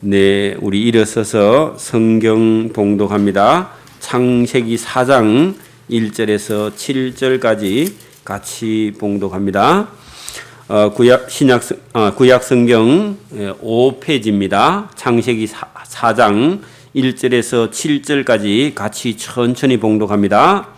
네, 우리 일어서서 성경 봉독합니다. 창세기 4장 1절에서 7절까지 같이 봉독합니다. 구약 성경 5페이지입니다. 창세기 4장 1절에서 7절까지 같이 천천히 봉독합니다.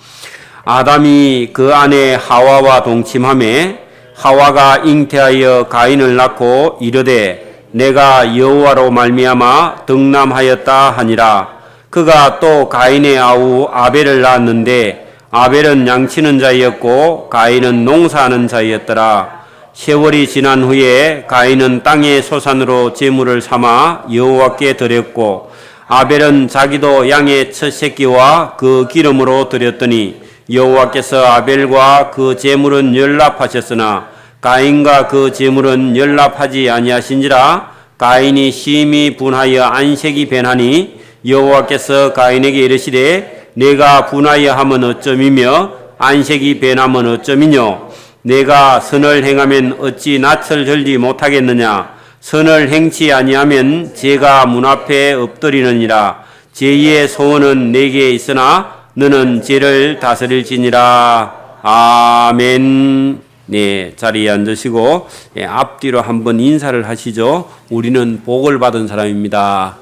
아담이 그 아내 하와와 동침하매 하와가 잉태하여 가인을 낳고 이르되 내가 여호와로 말미암아 득남하였다 하니라. 그가 또 가인의 아우 아벨을 낳았는데 아벨은 양치는 자였고 가인은 농사하는 자였더라. 세월이 지난 후에 가인은 땅의 소산으로 제물을 삼아 여호와께 드렸고 아벨은 자기도 양의 첫 새끼와 그 기름으로 드렸더니 여호와께서 아벨과 그 제물은 연락하셨으나 가인과 그 제물은 연락하지 아니하신지라. 가인이 심히 분하여 안색이 변하니 여호와께서 가인에게 이르시되 내가 분하여 하면 어쩌미며 안색이 변하면 어쩌미뇨. 내가 선을 행하면 어찌 낯을 들지 못하겠느냐. 선을 행치 아니하면 죄가 문 앞에 엎드리느니라. 죄의 소원은 내게 있으나 너는 죄를 다스릴지니라. 아멘. 네, 자리에 앉으시고 앞뒤로 한번 인사를 하시죠. 우리는 복을 받은 사람입니다.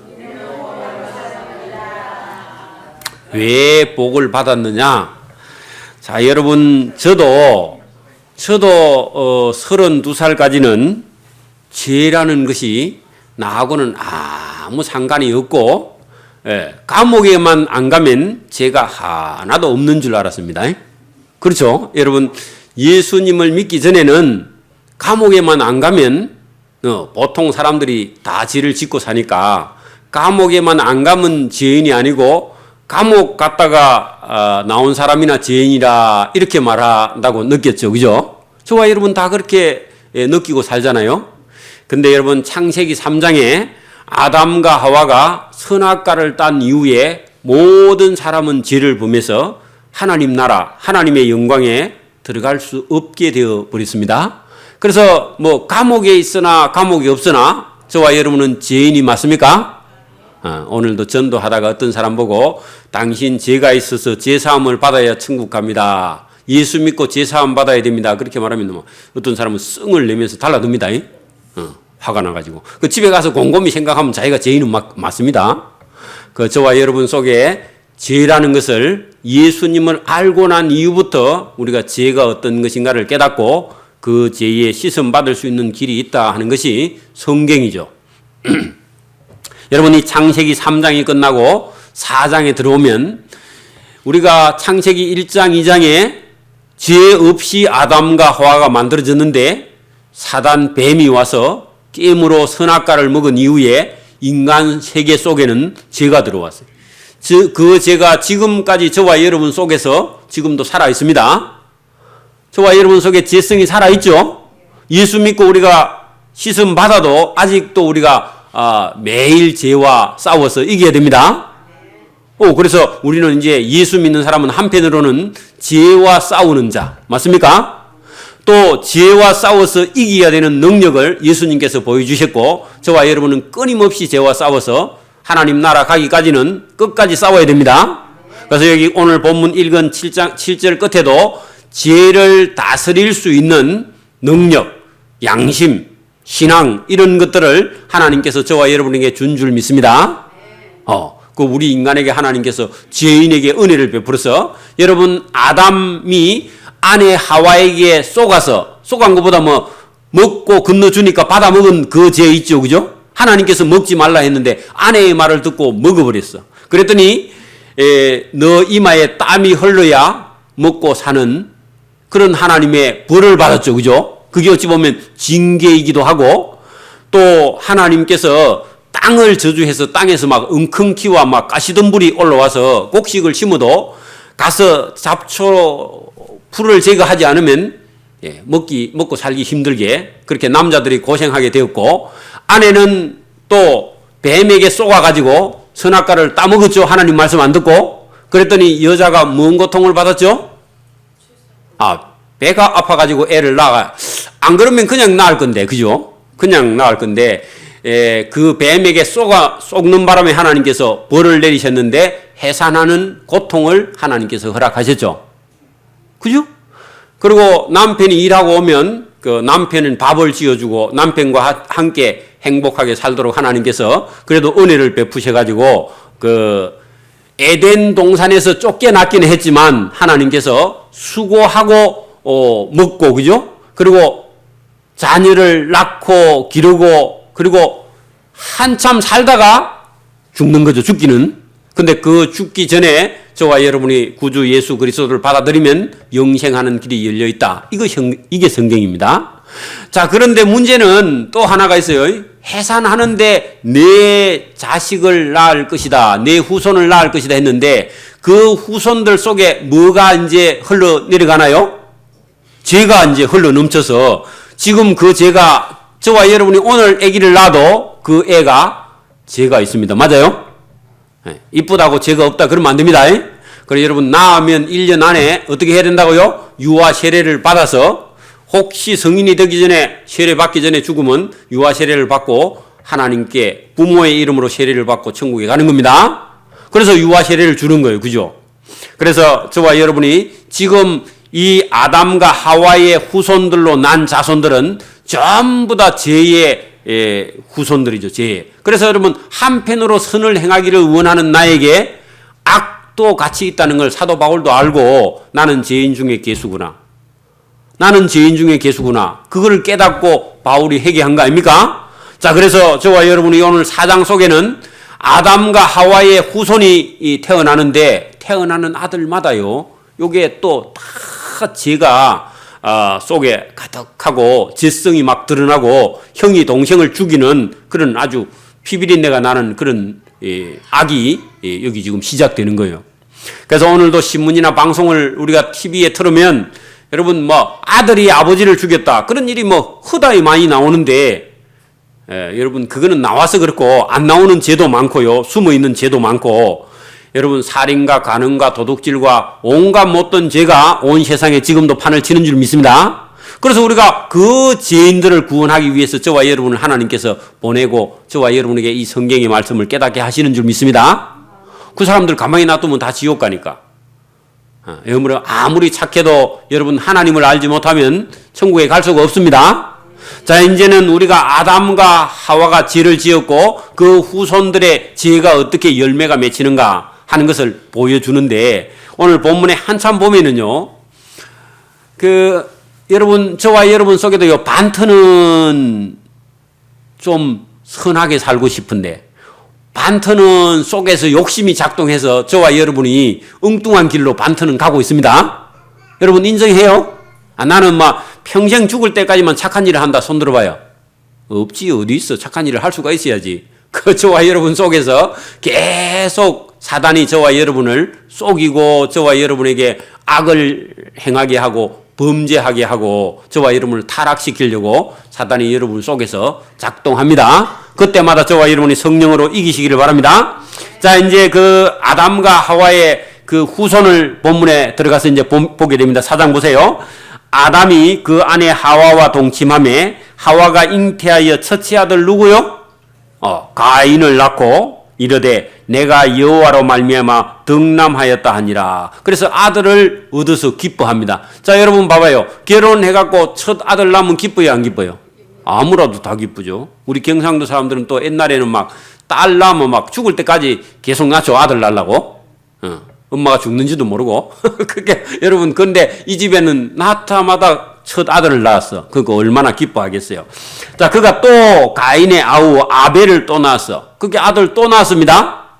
왜 복을 받았느냐? 자, 여러분, 저도 32살까지는 죄라는 것이 나하고는 아무 상관이 없고, 감옥에만 안 가면 죄가 하나도 없는 줄 알았습니다. 그렇죠? 여러분, 예수님을 믿기 전에는 감옥에만 안 가면 보통 사람들이 다 죄를 짓고 사니까 감옥에만 안 가면 죄인이 아니고 감옥 갔다가 나온 사람이나 죄인이라 이렇게 말한다고 느꼈죠. 그죠? 저와 여러분 다 그렇게 느끼고 살잖아요. 근데 여러분 창세기 3장에 아담과 하와가 선악과를 딴 이후에 모든 사람은 죄를 범해서 하나님 나라, 하나님의 영광에 들어갈 수 없게 되어 버렸습니다. 그래서 뭐 감옥에 있으나 감옥이 없으나 저와 여러분은 죄인이 맞습니까? 오늘도 전도하다가 어떤 사람 보고 당신 죄가 있어서 죄사함을 받아야 천국 갑니다. 예수 믿고 죄사함 받아야 됩니다. 그렇게 말하면 어떤 사람은 썽을 내면서 달라듭니다. 화가 나가지고 그 집에 가서 곰곰이 생각하면 자기가 죄인은 맞습니다. 그 저와 여러분 속에 죄라는 것을 예수님을 알고 난 이후부터 우리가 죄가 어떤 것인가를 깨닫고 그 죄에 씻음 받을 수 있는 길이 있다 하는 것이 성경이죠. 여러분 이 창세기 3장이 끝나고 4장에 들어오면 우리가 창세기 1장 2장에 죄 없이 아담과 하와가 만들어졌는데 사단 뱀이 와서 깨물어 선악과를 먹은 이후에 인간 세계 속에는 죄가 들어왔어요. 그 죄가 지금까지 저와 여러분 속에서 지금도 살아 있습니다. 저와 여러분 속에 죄성이 살아 있죠. 예수 믿고 우리가 씻음 받아도 아직도 우리가 매일 죄와 싸워서 이겨야 됩니다. 그래서 우리는 이제 예수 믿는 사람은 한편으로는 죄와 싸우는 자 맞습니까? 또 죄와 싸워서 이겨야 되는 능력을 예수님께서 보여주셨고 저와 여러분은 끊임없이 죄와 싸워서 하나님 나라 가기까지는 끝까지 싸워야 됩니다. 그래서 여기 오늘 본문 읽은 7절 끝에도 죄를 다스릴 수 있는 능력, 양심, 신앙 이런 것들을 하나님께서 저와 여러분에게 준 줄 믿습니다. 그 우리 인간에게 하나님께서 죄인에게 은혜를 베풀어서 여러분 아담이 아내 하와에게 쏘간 것보다 먹고 건너주니까 받아 먹은 그 죄 있죠. 그죠? 하나님께서 먹지 말라 했는데 아내의 말을 듣고 먹어버렸어. 그랬더니 너 이마에 땀이 흘러야 먹고 사는 그런 하나님의 벌을 받았죠. 그죠? 그게 어찌 보면 징계이기도 하고 또 하나님께서 땅을 저주해서 땅에서 막 웅큼키와 막 가시덤불이 올라와서 곡식을 심어도 가서 잡초 풀을 제거하지 않으면 먹고 살기 힘들게 그렇게 남자들이 고생하게 되었고 아내는 또 뱀에게 쏘아가지고 선악과를 따먹었죠. 하나님 말씀 안 듣고. 그랬더니 여자가 뭔 고통을 받았죠? 배가 아파가지고 애를 낳아. 안 그러면 그냥 낳을 건데, 그죠? 그냥 낳을 건데 그 뱀에게 쏘는 바람에 하나님께서 벌을 내리셨는데 해산하는 고통을 하나님께서 허락하셨죠. 그죠? 그리고 남편이 일하고 오면 그 남편은 밥을 지어주고 남편과 함께 행복하게 살도록 하나님께서 그래도 은혜를 베푸셔가지고 그 에덴 동산에서 쫓겨났기는 했지만 하나님께서 수고하고 먹고 그죠? 그리고 자녀를 낳고 기르고 그리고 한참 살다가 죽는 거죠. 죽기는. 근데 그 죽기 전에 저와 여러분이 구주 예수 그리스도를 받아들이면 영생하는 길이 열려 있다. 이게 성경입니다. 자, 그런데 문제는 또 하나가 있어요. 해산하는데 내 자식을 낳을 것이다. 내 후손을 낳을 것이다 했는데 그 후손들 속에 뭐가 이제 흘러 내려가나요? 죄가 이제 흘러 넘쳐서 지금 그 죄가 저와 여러분이 오늘 아기를 낳아도 그 애가 죄가 있습니다. 맞아요? 이쁘다고 죄가 없다 그러면 안 됩니다. 그래서 여러분 낳으면 1년 안에 어떻게 해야 된다고요? 유아 세례를 받아서 혹시 성인이 되기 전에 세례 받기 전에 죽으면 유아 세례를 받고 하나님께 부모의 이름으로 세례를 받고 천국에 가는 겁니다. 그래서 유아 세례를 주는 거예요. 그죠? 그래서 저와 여러분이 지금 이 아담과 하와의 후손들로 난 자손들은 전부 다 죄의 후손들이죠. 죄. 그래서 여러분 한편으로 선을 행하기를 원하는 나에게 악도 같이 있다는 걸 사도 바울도 알고 나는 죄인 중에 괴수구나. 나는 죄인 중에 괴수구나. 그걸 깨닫고 바울이 회개한 거 아닙니까? 자, 그래서 저와 여러분이 오늘 4장 속에는 아담과 하와의 후손이 태어나는데 태어나는 아들마다요. 요게 또 다 죄가 속에 가득하고 죄성이 막 드러나고 형이 동생을 죽이는 그런 아주 피비린내가 나는 그런 악이 여기 지금 시작되는 거예요. 그래서 오늘도 신문이나 방송을 우리가 TV에 틀으면 여러분 뭐 아들이 아버지를 죽였다 그런 일이 뭐 허다히 많이 나오는데 여러분 그거는 나와서 그렇고 안 나오는 죄도 많고요. 숨어있는 죄도 많고 여러분 살인과 간음과 도둑질과 온갖 못된 죄가 온 세상에 지금도 판을 치는 줄 믿습니다. 그래서 우리가 그 죄인들을 구원하기 위해서 저와 여러분을 하나님께서 보내고 저와 여러분에게 이 성경의 말씀을 깨닫게 하시는 줄 믿습니다. 그 사람들 가만히 놔두면 다 지옥 가니까. 여러분 아무리 착해도 여러분 하나님을 알지 못하면 천국에 갈 수가 없습니다. 자, 이제는 우리가 아담과 하와가 죄를 지었고 그 후손들의 죄가 어떻게 열매가 맺히는가 하는 것을 보여주는데 오늘 본문에 한참 보면은요. 여러분 저와 여러분 속에도요. 반터는 좀 선하게 살고 싶은데 반터는 속에서 욕심이 작동해서 저와 여러분이 엉뚱한 길로 반터는 가고 있습니다. 여러분 인정해요? 나는 막 평생 죽을 때까지만 착한 일을 한다. 손 들어봐요. 없지. 어디 있어. 착한 일을 할 수가 있어야지. 그 저와 여러분 속에서 계속 사단이 저와 여러분을 속이고 저와 여러분에게 악을 행하게 하고 범죄하게 하고 저와 여러분을 타락시키려고 사단이 여러분 속에서 작동합니다. 그때마다 저와 여러분이 성령으로 이기시기를 바랍니다. 자, 이제 그 아담과 하와의 그 후손을 본문에 들어가서 이제 보게 됩니다. 4장 보세요. 아담이 그 아내 하와와 동침하며 하와가 잉태하여 첫째 아들 누구요? 가인을 낳고 이르되 내가 여호와로 말미암아 덕남하였다 하니라. 그래서 아들을 얻어서 기뻐합니다. 자, 여러분 봐봐요. 결혼해갖고 첫 아들 낳으면 기뻐요, 안 기뻐요? 아무라도 다 기쁘죠. 우리 경상도 사람들은 또 옛날에는 막 딸 낳으면 막 죽을 때까지 계속 낳죠. 아들 낳으려고. 엄마가 죽는지도 모르고. 그게 여러분, 근데 이 집에는 낳자마자 첫 아들을 낳았어. 그거 얼마나 기뻐하겠어요. 자, 그가 또 가인의 아우 아벨을 또 낳았어. 그게 아들 또 낳았습니다.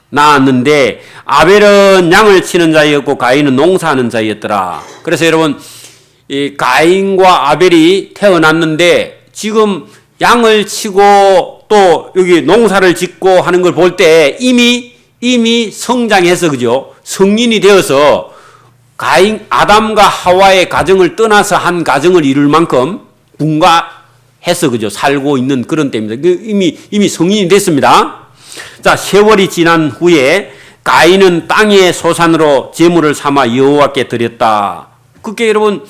낳았는데 아벨은 양을 치는 자였고 가인은 농사하는 자였더라. 그래서 여러분, 이 가인과 아벨이 태어났는데 지금 양을 치고 또 여기 농사를 짓고 하는 걸 볼 때 이미 성장해서 그죠? 성인이 되어서 아담과 하와의 가정을 떠나서 한 가정을 이룰 만큼 분가해서 그죠? 살고 있는 그런 때입니다. 이미 성인이 됐습니다. 자, 세월이 지난 후에 가인은 땅의 소산으로 제물을 삼아 여호와께 드렸다. 그게 여러분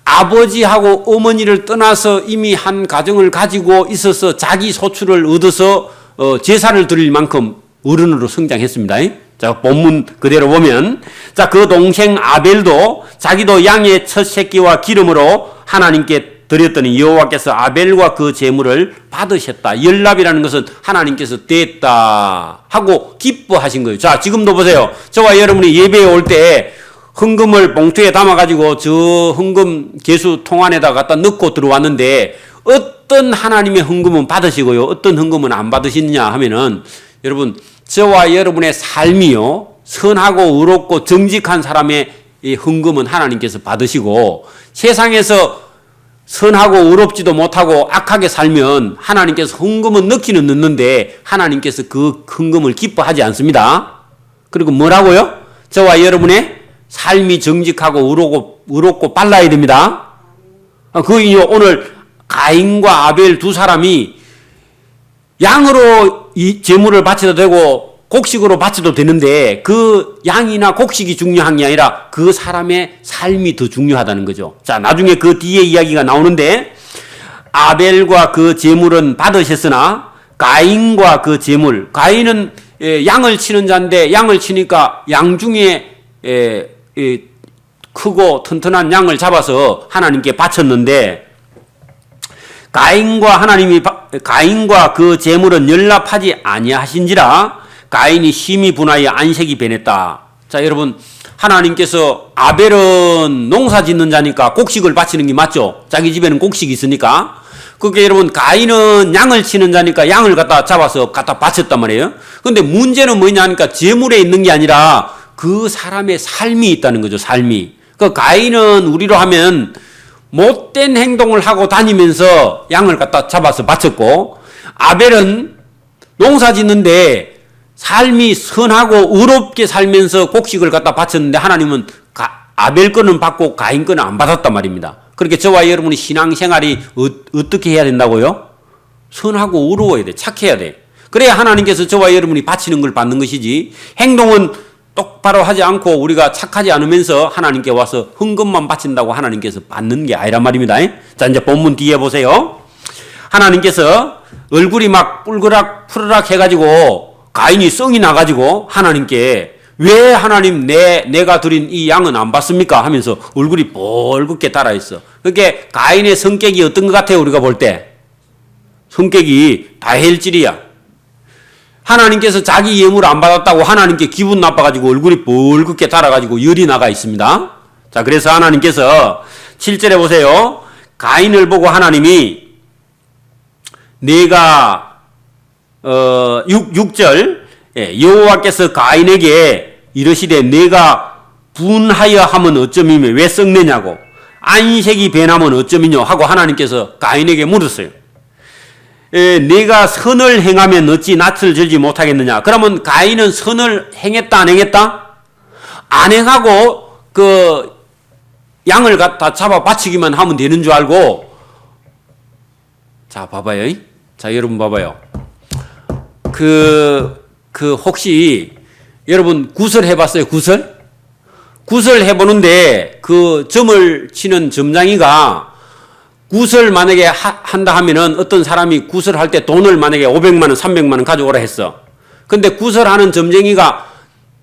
아버지하고 어머니를 떠나서 이미 한 가정을 가지고 있어서 자기 소출을 얻어서 제사를 드릴 만큼 어른으로 성장했습니다. 자, 본문 그대로 보면, 자, 그 동생 아벨도 자기도 양의 첫 새끼와 기름으로 하나님께 드렸더니 여호와께서 아벨과 그 제물을 받으셨다. 연납이라는 것은 하나님께서 됐다 하고 기뻐하신 거예요. 자, 지금도 보세요. 저와 여러분이 예배에 올 때 헌금을 봉투에 담아가지고 저 헌금 개수 통 안에다 갖다 넣고 들어왔는데 어떤 하나님의 헌금은 받으시고요, 어떤 헌금은 안 받으시느냐 하면은, 여러분, 저와 여러분의 삶이요, 선하고 의롭고 정직한 사람의 이 헌금은 하나님께서 받으시고, 세상에서 선하고 의롭지도 못하고 악하게 살면 하나님께서 헌금은 넣기는 넣는데 하나님께서 그 헌금을 기뻐하지 않습니다. 그리고 뭐라고요? 저와 여러분의 삶이 정직하고 의롭고 빨라야 됩니다. 그게 오늘 가인과 아벨 두 사람이 양으로 이 제물을 바쳐도 되고 곡식으로 바쳐도 되는데 그 양이나 곡식이 중요한 게 아니라 그 사람의 삶이 더 중요하다는 거죠. 자, 나중에 그 뒤에 이야기가 나오는데, 아벨과 그 제물은 받으셨으나 가인과 그 제물, 가인은 양을 치는 자인데 양을 치니까 양 중에 크고 튼튼한 양을 잡아서 하나님께 바쳤는데, 가인과 그 제물은 연납하지 아니하신지라 가인이 심히 분하여 안색이 변했다. 자, 여러분, 하나님께서 아벨은 농사 짓는 자니까 곡식을 바치는 게 맞죠? 자기 집에는 곡식이 있으니까. 그게 여러분, 가인은 양을 치는 자니까 양을 잡아서 바쳤단 말이에요. 근데 문제는 뭐냐 하니까 제물에 있는 게 아니라 그 사람의 삶이 있다는 거죠, 삶이. 그 가인은 우리로 하면 못된 행동을 하고 다니면서 양을 잡아서 바쳤고, 아벨은 농사 짓는데 삶이 선하고 의롭게 살면서 곡식을 바쳤는데 하나님은 아벨 거는 받고 가인 거는 안 받았단 말입니다. 그렇게 저와 여러분이 신앙생활이 어떻게 해야 된다고요? 선하고 의로워야 돼. 착해야 돼. 그래야 하나님께서 저와 여러분이 바치는 걸 받는 것이지, 행동은 똑바로 하지 않고 우리가 착하지 않으면서 하나님께 와서 헌금만 바친다고 하나님께서 받는 게 아니란 말입니다. 자, 이제 본문 뒤에 보세요. 하나님께서 얼굴이 막 뿔그락 푸르락 해가지고 가인이 성이 나가지고 하나님께, 왜 하나님 내가 드린 이 양은 안 받습니까? 하면서 얼굴이 뻘겋게 달아있어. 그게 가인의 성격이 어떤 것 같아요? 우리가 볼 때 성격이 다혈질이야. 하나님께서 자기 예물을 안 받았다고 하나님께 기분 나빠가지고 얼굴이 뻘겋게 달아가지고 열이 나가 있습니다. 자, 그래서 하나님께서 7절에 보세요. 가인을 보고 하나님이 내가 6절 여호와께서 가인에게 이르시되 내가 분하여 하면 어쩌미며 왜 썩느냐고 안색이 변하면 어쩌미뇨 하고 하나님께서 가인에게 물었어요. 네가 선을 행하면 어찌 낯을 들지 못하겠느냐. 그러면 가인은 선을 행했다 안 행했다? 안 행하고 그 양을 갖다 잡아 바치기만 하면 되는 줄 알고. 자, 봐봐요. 자, 여러분 봐봐요. 혹시 여러분 구슬 해봤어요? 구슬 해보는데 그 점을 치는 점장이가 구슬 만약에 한다 하면은 어떤 사람이 구슬 할 때 돈을 만약에 500만 원, 300만 원 가져오라 했어. 근데 구슬하는 점쟁이가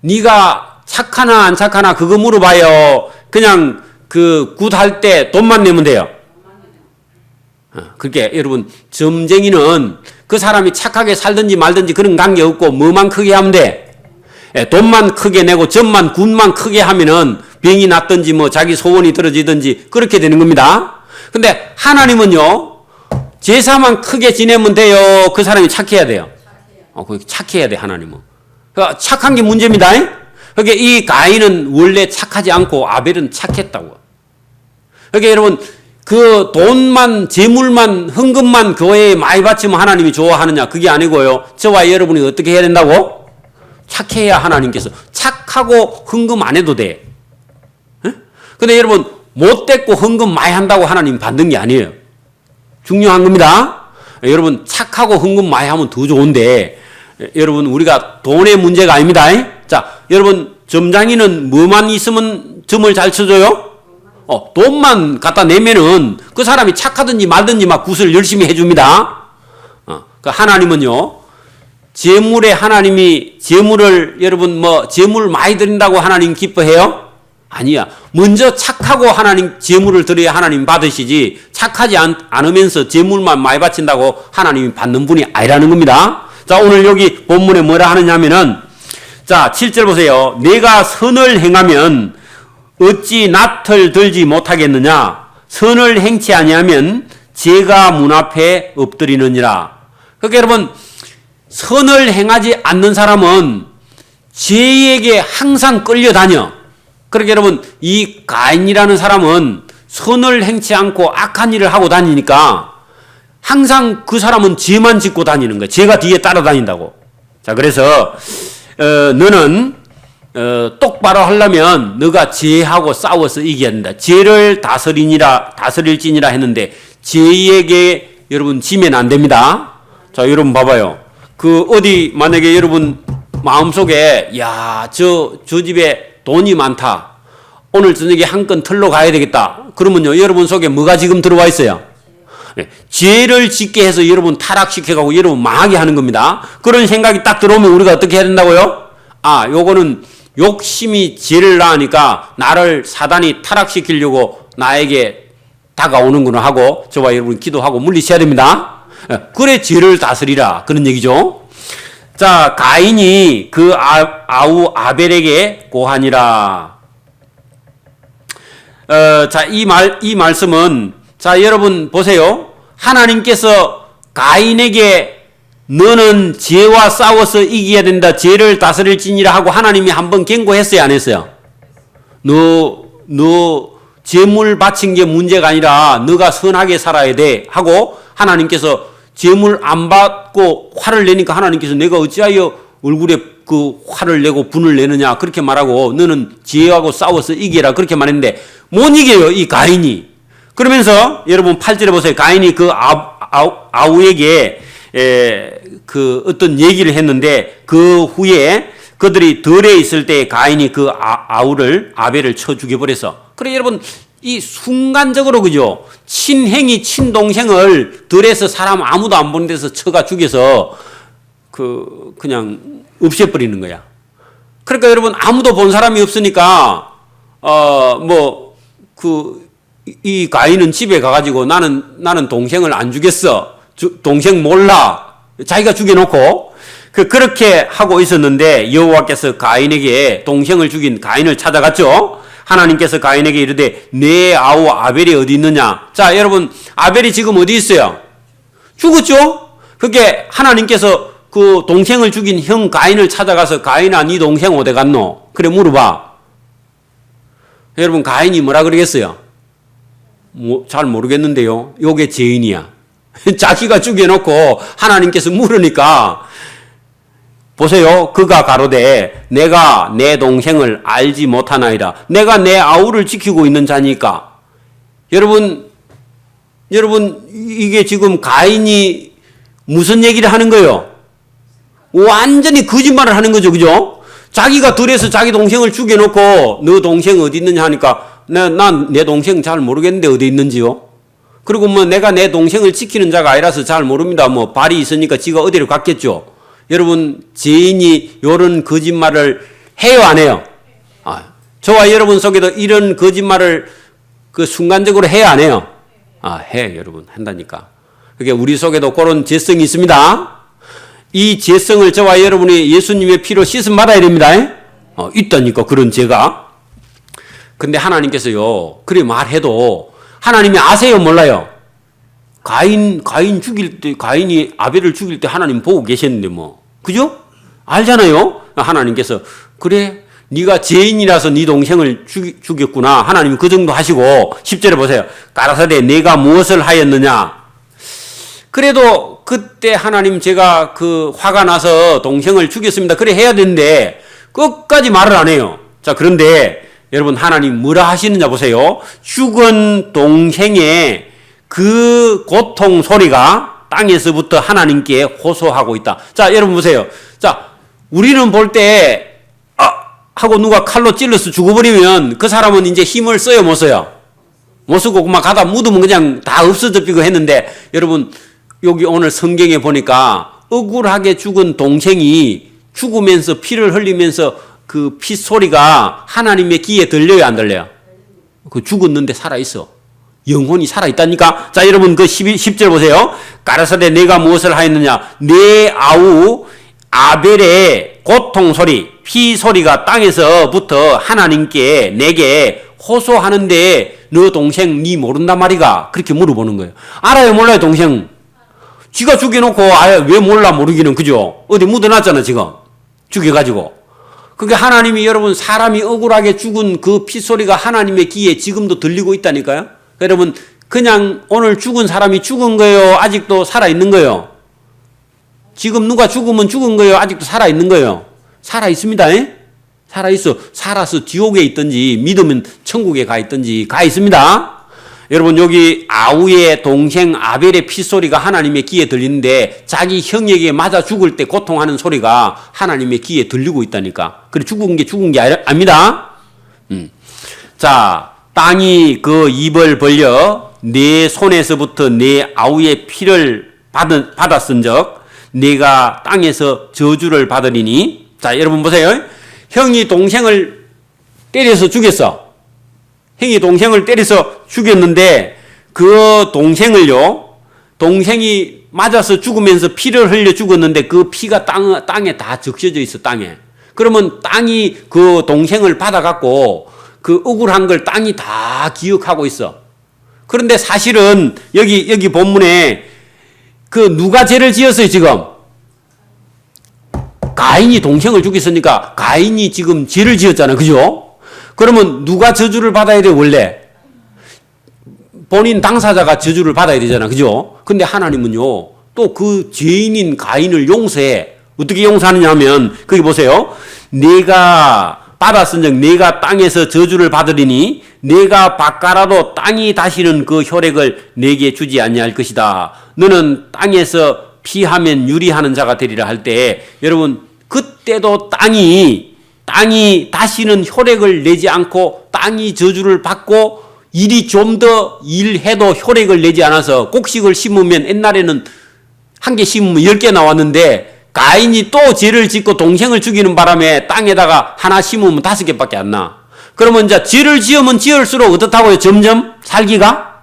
네가 착하나 안 착하나 그거 물어봐요. 그냥 그 굿할 때 돈만 내면 돼요. 그렇게 여러분, 점쟁이는 그 사람이 착하게 살든지 말든지 그런 관계 없고 뭐만 크게 하면 돼? 돈만 크게 내고 점만 굿만 크게 하면은 병이 났든지 뭐 자기 소원이 들어지든지 그렇게 되는 겁니다. 근데 하나님은요, 제사만 크게 지내면 돼요. 그 사람이 착해야 돼요. 착해야 돼, 하나님은. 그러니까 착한 게 문제입니다. 그러니까 이 가인은 원래 착하지 않고 아벨은 착했다고. 그러니까 여러분, 그 돈만, 재물만, 헌금만 교회에 많이 바치면 하나님이 좋아하느냐? 그게 아니고요. 저와 여러분이 어떻게 해야 된다고? 착해야 하나님께서. 착하고 헌금 안 해도 돼. 근데 여러분, 못됐고 헌금 많이 한다고 하나님 받는 게 아니에요. 중요한 겁니다. 여러분, 착하고 헌금 많이 하면 더 좋은데, 여러분, 우리가 돈의 문제가 아닙니다. 자, 여러분, 점장이는 뭐만 있으면 점을 잘 쳐줘요? 돈만 갖다 내면은 그 사람이 착하든지 말든지 막 굿을 열심히 해줍니다. 그 하나님은요, 재물에 하나님이 재물을 여러분 재물 많이 드린다고 하나님 기뻐해요? 아니야. 먼저 착하고 하나님 재물을 드려야 하나님 받으시지, 착하지 않으면서 재물만 많이 바친다고 하나님이 받는 분이 아니라는 겁니다. 자, 오늘 여기 본문에 뭐라 하느냐면은, 자, 7절 보세요. 내가 선을 행하면 어찌 낯을 들지 못하겠느냐? 선을 행치 아니하면 죄가 문 앞에 엎드리느니라. 그러니까 여러분, 선을 행하지 않는 사람은 죄에게 항상 끌려다녀. 그러니까 여러분, 이 가인이라는 사람은 선을 행치 않고 악한 일을 하고 다니니까 항상 그 사람은 죄만 짓고 다니는 거야. 죄가 뒤에 따라다닌다고. 자, 그래서 너는 똑바로 하려면 너가 죄하고 싸워서 이겨야 된다. 죄를 다스릴지니라 했는데 죄에게 여러분 지면 안 됩니다. 자, 여러분 봐봐요. 어디 만약에 여러분 마음속에 저 집에 돈이 많다. 오늘 저녁에 한 건 털러 가야 되겠다. 그러면요, 여러분 속에 뭐가 지금 들어와 있어요? 네, 죄를 짓게 해서 여러분 타락시켜가고 여러분 망하게 하는 겁니다. 그런 생각이 딱 들어오면 우리가 어떻게 해야 된다고요? 요거는 욕심이 죄를 낳으니까 나를 사단이 타락시키려고 나에게 다가오는구나 하고 저와 여러분 기도하고 물리쳐야 됩니다. 그래 죄를 다스리라 그런 얘기죠. 자, 가인이 그 아우 아벨에게 고하니라. 자, 이 말씀은, 자, 여러분 보세요. 하나님께서 가인에게 너는 죄와 싸워서 이겨야 된다. 죄를 다스릴지니라 하고 하나님이 한번 경고했어요, 안 했어요? 너 재물 바친 게 문제가 아니라 너가 선하게 살아야 돼 하고 하나님께서 재물 안 받고 화를 내니까 하나님께서 내가 어찌하여 얼굴에 그 화를 내고 분을 내느냐 그렇게 말하고 너는 죄하고 싸워서 이겨라 그렇게 말했는데 못 이겨요, 이 가인이. 그러면서 여러분 8절에 보세요. 가인이 그 아우에게 그 어떤 얘기를 했는데 그 후에 그들이 덜에 있을 때 가인이 그 아벨을 쳐 죽여버려서. 그래 여러분, 이 순간적으로 그죠? 친행이 친동생을 덜에서 사람 아무도 안 보는 데서 쳐가 죽여서 그냥 없애버리는 거야. 그러니까 여러분 아무도 본 사람이 없으니까 이 가인은 집에 가가지고 나는 동생을 안 죽였어. 동생 몰라. 자기가 죽여놓고 그렇게 하고 있었는데 여호와께서 가인에게 동생을 죽인 가인을 찾아갔죠. 하나님께서 가인에게 이르되 내 아우 아벨이 어디 있느냐. 자, 여러분 아벨이 지금 어디 있어요? 죽었죠. 그게 하나님께서 그 동생을 죽인 형 가인을 찾아가서 가인아 네 동생 어디 갔노? 그래 물어봐. 여러분 가인이 뭐라 그러겠어요? 잘 모르겠는데요. 요게 죄인이야. 자기가 죽여놓고 하나님께서 물으니까 보세요. 그가 가로되 내가 내 동생을 알지 못하나이다. 내가 내 아우를 지키고 있는 자니까. 여러분 이게 지금 가인이 무슨 얘기를 하는 거예요? 완전히 거짓말을 하는 거죠. 그죠? 자기가 들에서 자기 동생을 죽여놓고 너 동생 어디 있느냐 하니까 난 내 동생 잘 모르겠는데 어디 있는지요? 그리고 내가 내 동생을 지키는 자가 아니라서 잘 모릅니다. 발이 있으니까 지가 어디로 갔겠죠? 여러분, 죄인이 이런 거짓말을 해요, 안 해요? 저와 여러분 속에도 이런 거짓말을 순간적으로 해요, 안 해요? 해, 여러분. 한다니까. 그게 우리 속에도 그런 죄성이 있습니다. 이 죄성을 저와 여러분이 예수님의 피로 씻음 받아야 됩니다. 있다니까, 그런 죄가. 근데 하나님께서요, 그래 말해도 하나님이 아세요, 몰라요? 가인이 아벨을 죽일 때 하나님 보고 계셨는데 그죠? 알잖아요? 하나님께서 그래 네가 죄인이라서 네 동생을 죽였구나. 하나님 그 정도 하시고 10절에 보세요. 가라사대 내가 무엇을 하였느냐. 그래도 그때 하나님 제가 화가 나서 동생을 죽였습니다. 그래 해야 되는데 끝까지 말을 안 해요. 자, 그런데 여러분 하나님 뭐라 하시느냐 보세요. 죽은 동생의 그 고통 소리가 땅에서부터 하나님께 호소하고 있다. 자, 여러분 보세요. 자, 우리는 볼 때 하고 누가 칼로 찔러서 죽어버리면 그 사람은 이제 힘을 써요, 못 써요? 못 쓰고 그만 가다 묻으면 그냥 다 없어져 버리고 했는데, 여러분 여기 오늘 성경에 보니까 억울하게 죽은 동생이 죽으면서 피를 흘리면서 그 피 소리가 하나님의 귀에 들려요, 안 들려요? 그 죽었는데 살아있어. 영혼이 살아있다니까. 자, 여러분 그 10절 보세요. 가라사대 내가 무엇을 하였느냐? 내 아우 아벨의 고통 소리, 피 소리가 땅에서부터 하나님께 내게 호소하는데 너 동생 니 모른단 말이가? 그렇게 물어보는 거예요. 알아요, 몰라요, 동생? 지가 죽여놓고 왜 몰라 모르기는, 그죠? 어디 묻어놨잖아, 지금. 죽여가지고. 그러니까 하나님이, 여러분, 사람이 억울하게 죽은 그 피소리가 하나님의 귀에 지금도 들리고 있다니까요. 여러분, 그냥 오늘 죽은 사람이 죽은 거예요? 아직도 살아있는 거예요? 지금 누가 죽으면 죽은 거예요? 아직도 살아있는 거예요? 살아있습니다. 에? 살아있어. 살아서 지옥에 있든지 믿으면 천국에 가 있든지 가 있습니다. 여러분, 여기 아우의 동생 아벨의 피소리가 하나님의 귀에 들리는데 자기 형에게 맞아 죽을 때 고통하는 소리가 하나님의 귀에 들리고 있다니까. 그래, 죽은 게 아닙니다. 자, 땅이 그 입을 벌려 내 손에서부터 내 아우의 피를 받았은적 내가 땅에서 저주를 받으리니. 자, 여러분 보세요. 형이 동생을 때려서 죽였어. 형이 동생을 때려서 죽였는데 그 동생이 맞아서 죽으면서 피를 흘려 죽었는데 그 피가 땅에 다 적셔져 있어, 땅에. 그러면 땅이 그 동생을 받아갖고 그 억울한 걸 땅이 다 기억하고 있어. 그런데 사실은 여기 본문에 그 누가 죄를 지었어요, 지금? 가인이 동생을 죽였으니까 가인이 지금 죄를 지었잖아, 그죠? 그러면 누가 저주를 받아야 돼, 원래? 본인 당사자가 저주를 받아야 되잖아, 그죠? 근데 하나님은요, 또 그 죄인인 가인을 용서해. 어떻게 용서하느냐 하면, 거기 보세요. 내가 받았은즉 내가 땅에서 저주를 받으리니 내가 바꿔라도 땅이 다시는 그 혈액을 내게 주지 아니할 것이다. 너는 땅에서 피하면 유리하는 자가 되리라 할 때, 여러분, 그때도 땅이 다시는 혈액을 내지 않고 땅이 저주를 받고 일이 좀 더 일해도 혈액을 내지 않아서 곡식을 심으면 옛날에는 한 개 심으면 10개 나왔는데 가인이 또 죄를 짓고 동생을 죽이는 바람에 땅에다가 하나 심으면 5개밖에 안 나. 그러면 이제 죄를 지으면 지을수록 어떻다고요? 점점 살기가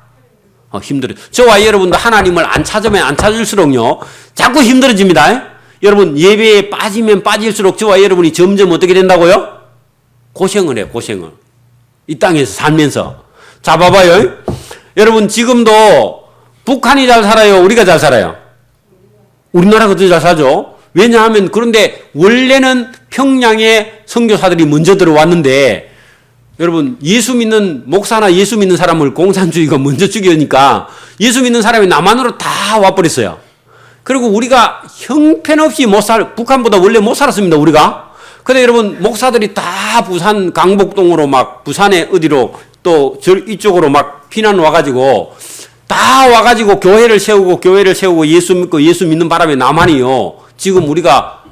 힘들어요. 저와 여러분도 하나님을 안 찾으면 안 찾을수록요 자꾸 힘들어집니다. 여러분, 예배에 빠지면 빠질수록 저와 여러분이 점점 어떻게 된다고요? 고생을 해요, 고생을. 이 땅에서 살면서. 자, 봐봐요. 여러분, 지금도 북한이 잘 살아요? 우리가 잘 살아요? 우리나라가 더 잘 살죠? 왜냐하면, 그런데 원래는 평양에 선교사들이 먼저 들어왔는데, 여러분, 예수 믿는 목사나 예수 믿는 사람을 공산주의가 먼저 죽이니까 예수 믿는 사람이 남한으로 다 와버렸어요. 그리고 우리가 형편없이 북한보다 원래 못 살았습니다, 우리가. 근데 여러분, 목사들이 다 부산 강북동으로 막 부산에 어디로 또 이쪽으로 막 피난 와가지고 다 와가지고 교회를 세우고 예수 믿고 예수 믿는 바람에 남한이요. 지금 우리가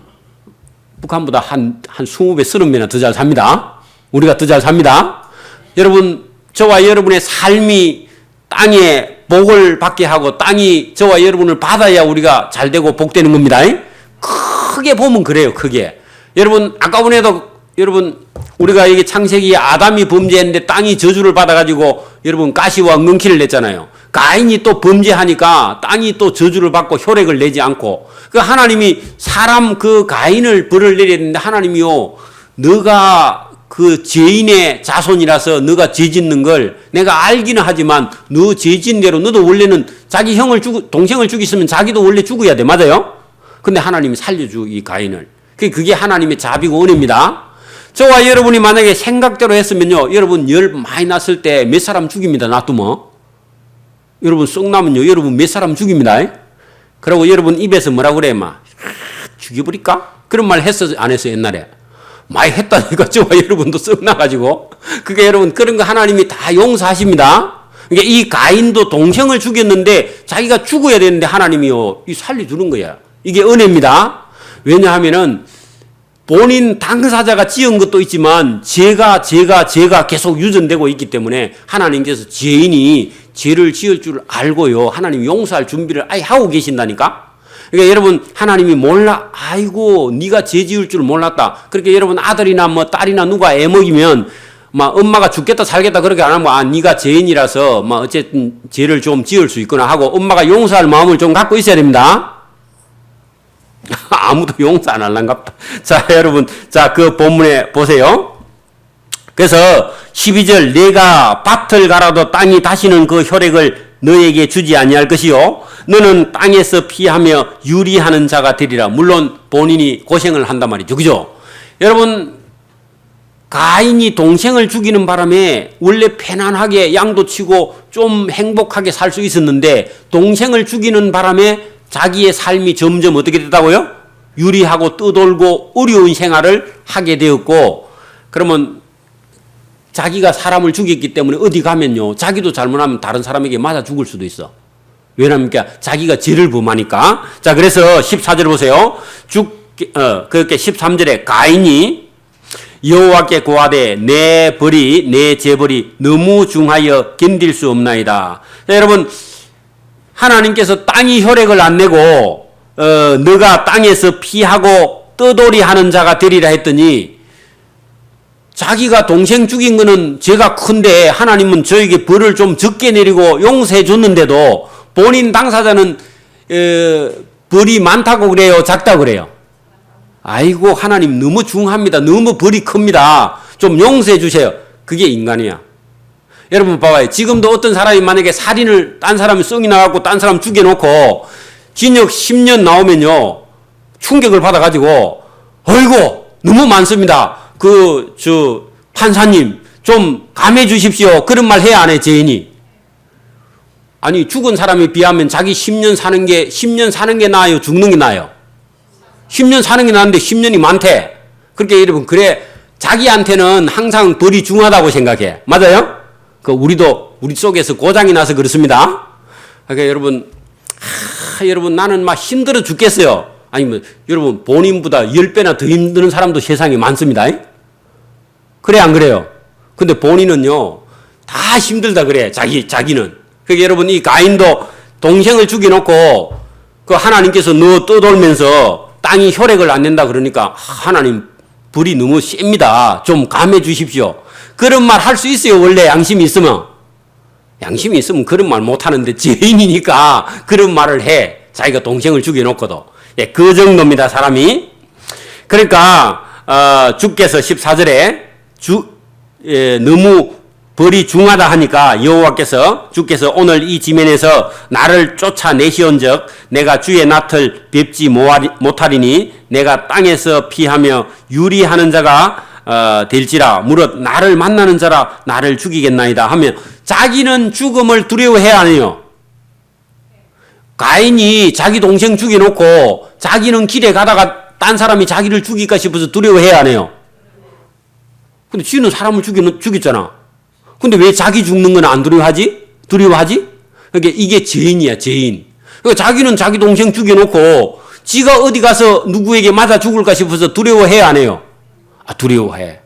북한보다 한 20배, 30배나 더 잘 삽니다. 우리가 더 잘 삽니다. 여러분, 저와 여러분의 삶이 땅에 복을 받게 하고 땅이 저와 여러분을 받아야 우리가 잘 되고 복되는 겁니다. 크게 보면 그래요, 크게. 여러분, 아까 전에도 여러분, 우리가 이게 창세기에 아담이 범죄했는데 땅이 저주를 받아가지고 여러분 가시와 엉겅퀴를 냈잖아요. 가인이 또 범죄하니까 땅이 또 저주를 받고 혈액을 내지 않고, 그 하나님이 사람 그 가인을 벌을 내려야 되는데 하나님이요, 너가 그 죄인의 자손이라서 너가 죄 짓는 걸 내가 알기는 하지만 너 죄 짓는 대로 너도 원래는 자기 동생을 죽였으면 자기도 원래 죽어야 돼. 맞아요? 근데 하나님이 살려주, 이 가인을. 그게 하나님의 자비고 은혜입니다. 저와 여러분이 만약에 생각대로 했으면요, 여러분 열 많이 났을 때 몇 사람 죽입니다. 놔두면. 여러분 썩 나면요, 여러분 몇 사람 죽입니다. 그리고 여러분 입에서 뭐라 그래, 막 죽여버릴까? 그런 말 했어, 안 했어, 옛날에? 많이 했다니까. 저와 여러분도 썩 나가지고. 그게 여러분, 그런 거 하나님이 다 용서하십니다. 그러니까 이 가인도 동생을 죽였는데 자기가 죽어야 되는데 하나님이요, 이 살려주는 거야. 이게 은혜입니다. 왜냐하면은 본인 당사자가 지은 것도 있지만 죄가 계속 유전되고 있기 때문에 하나님께서 죄인이 죄를 지을 줄 알고요. 하나님 용서할 준비를 아예 하고 계신다니까. 그러니까 여러분 하나님이 몰라 아이고 네가 죄 지을 줄 몰랐다. 그렇게 여러분 아들이나 뭐 딸이나 누가 애 먹이면 막 엄마가 죽겠다 살겠다 그렇게 안 하면 네가 죄인이라서 막 어쨌든 죄를 좀 지을 수 있구나 하고 엄마가 용서할 마음을 좀 갖고 있어야 됩니다. 아무도 용서 안 할란갑다. 자, 여러분. 자, 그 본문에 보세요. 그래서 12절 내가 밭을 갈아도 땅이 다시는 그 혈액을 너에게 주지 아니할 것이요 너는 땅에서 피하며 유리하는 자가 되리라. 물론 본인이 고생을 한단 말이죠. 그죠? 여러분 가인이 동생을 죽이는 바람에 원래 편안하게 양도 치고 좀 행복하게 살 수 있었는데 동생을 죽이는 바람에 자기의 삶이 점점 어떻게 됐다고요? 유리하고 떠돌고 어려운 생활을 하게 되었고 그러면 자기가 사람을 죽였기 때문에 어디 가면요 자기도 잘못하면 다른 사람에게 맞아 죽을 수도 있어. 왜냐하면 자기가 죄를 범하니까. 자 그래서 14절 보세요. 그렇게 13절에 가인이 여호와께 고하되 내 벌이 내 재벌이 너무 중하여 견딜 수 없나이다. 자, 여러분 하나님께서 땅이 혈액을 안 내고 너가 땅에서 피하고 떠돌이 하는 자가 되리라 했더니 자기가 동생 죽인 거는 죄가 큰데 하나님은 저에게 벌을 좀 적게 내리고 용서해 줬는데도 본인 당사자는 벌이 많다고 그래요? 작다고 그래요? 아이고 하나님 너무 중합니다. 너무 벌이 큽니다. 좀 용서해 주세요. 그게 인간이야. 여러분 봐봐요. 지금도 어떤 사람이 만약에 살인을 딴 사람이 썽이 나갖고 딴 사람 죽여놓고 징역 10년 나오면요 충격을 받아가지고 어이구 너무 많습니다. 판사님 좀 감해 주십시오. 그런 말 해야 안 해 죄인이. 아니 죽은 사람에 비하면 자기 10년 사는 게 나아요? 죽는 게 나아요? 10년 사는 게 나은데 10년이 많대. 그렇게 여러분 그래 자기한테는 항상 벌이 중하다고 생각해. 맞아요? 우리 속에서 고장이 나서 그렇습니다. 그러니까 여러분 나는 막 힘들어 죽겠어요. 아니면 여러분 본인보다 10배나 더 힘드는 사람도 세상에 많습니다. 그래 안 그래요? 근데 본인은요 다 힘들다 그래. 자기는. 그러니까 여러분 이 가인도 동생을 죽여놓고 그 하나님께서 너 떠돌면서 땅이 혈액을 안 낸다 그러니까 하나님 불이 너무 셉니다. 좀 감해 주십시오. 그런 말 할 수 있어요. 원래 양심이 있으면. 양심이 있으면 그런 말 못하는데 죄인이니까 그런 말을 해. 자기가 동생을 죽여놓고도. 예, 그 정도입니다. 사람이. 그러니까 주께서 14절에 너무 벌이 중하다 하니까 여호와께서 주께서 오늘 이 지면에서 나를 쫓아내시온즉 내가 주의 낯을 뵙지 못하리니 내가 땅에서 피하며 유리하는 자가 될지라 무릇 나를 만나는 자라 나를 죽이겠나이다 하면 자기는 죽음을 두려워해야 하네요. 가인이 자기 동생 죽여놓고 자기는 길에 가다가 딴 사람이 자기를 죽일까 싶어서 두려워해야 하네요. 근데 쥐는 사람을 죽였잖아. 근데 왜 자기 죽는 건 안 두려워하지? 그러니까 이게 죄인이야, 죄인. 그러니까 자기는 자기 동생 죽여놓고 지가 어디 가서 누구에게 맞아 죽을까 싶어서 두려워해 안 해요? 두려워해.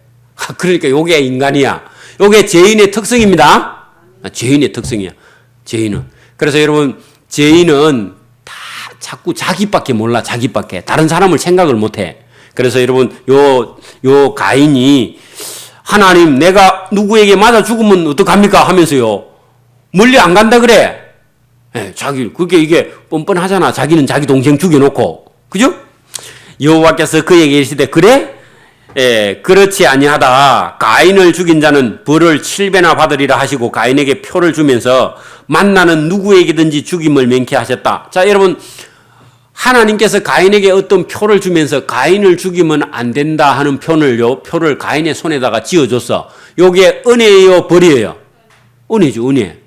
그러니까 요게 인간이야. 요게 죄인의 특성입니다. 죄인의 특성이야. 죄인은. 그래서 여러분 죄인은 다 자꾸 자기밖에 몰라. 자기밖에. 다른 사람을 생각을 못해. 그래서 여러분 요 가인이 하나님 내가 누구에게 맞아 죽으면 어떡합니까 하면서요 멀리 안 간다 그래. 예, 그게 이게 뻔뻔하잖아. 자기는 자기 동생 죽여놓고 그죠? 여호와께서 그에게 이르시되 그래? 예, 그렇지 아니하다. 가인을 죽인 자는 벌을 7배나 받으리라 하시고 가인에게 표를 주면서 만나는 누구에게든지 죽임을 명쾌하셨다. 자 여러분 하나님께서 가인에게 어떤 표를 주면서 가인을 죽이면 안 된다 하는 표를 가인의 손에다가 지어줬어. 요게 은혜예요, 벌이에요? 은혜죠, 은혜.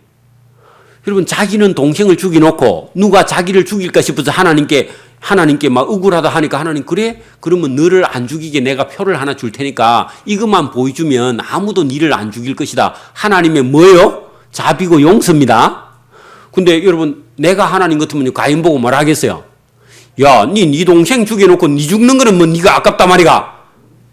여러분, 자기는 동생을 죽여놓고 누가 자기를 죽일까 싶어서 하나님께 막 억울하다 하니까 하나님, 그래? 그러면 너를 안 죽이게 내가 표를 하나 줄 테니까 이것만 보여주면 아무도 너를 안 죽일 것이다. 하나님의 뭐예요? 자비고 용서입니다. 근데 여러분, 내가 하나님 같으면 가인 보고 뭐라 하겠어요? 야, 네 동생 죽여놓고 네 죽는 거는 뭐 네가 아깝단 말이가.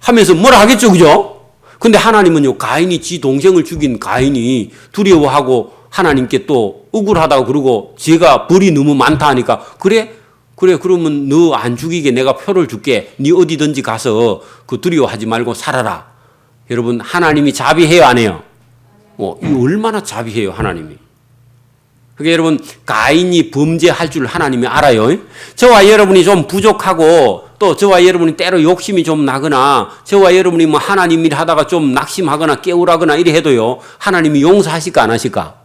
하면서 뭐라 하겠죠, 그죠? 근데 하나님은요, 가인이 지 동생을 죽인 가인이 두려워하고 하나님께 또 억울하다고 그러고 제가 벌이 너무 많다 하니까 그래 그러면 너 안 죽이게 내가 표를 줄게. 네 어디든지 가서 그 두려워하지 말고 살아라. 여러분 하나님이 자비해요 안 해요? 이 얼마나 자비해요 하나님이. 그러니까 여러분 가인이 범죄할 줄 하나님이 알아요. 저와 여러분이 좀 부족하고 또 저와 여러분이 때로 욕심이 좀 나거나 저와 여러분이 뭐 하나님 일 하다가 좀 낙심하거나 깨우라거나 이래 해도요 하나님이 용서하실까 안 하실까?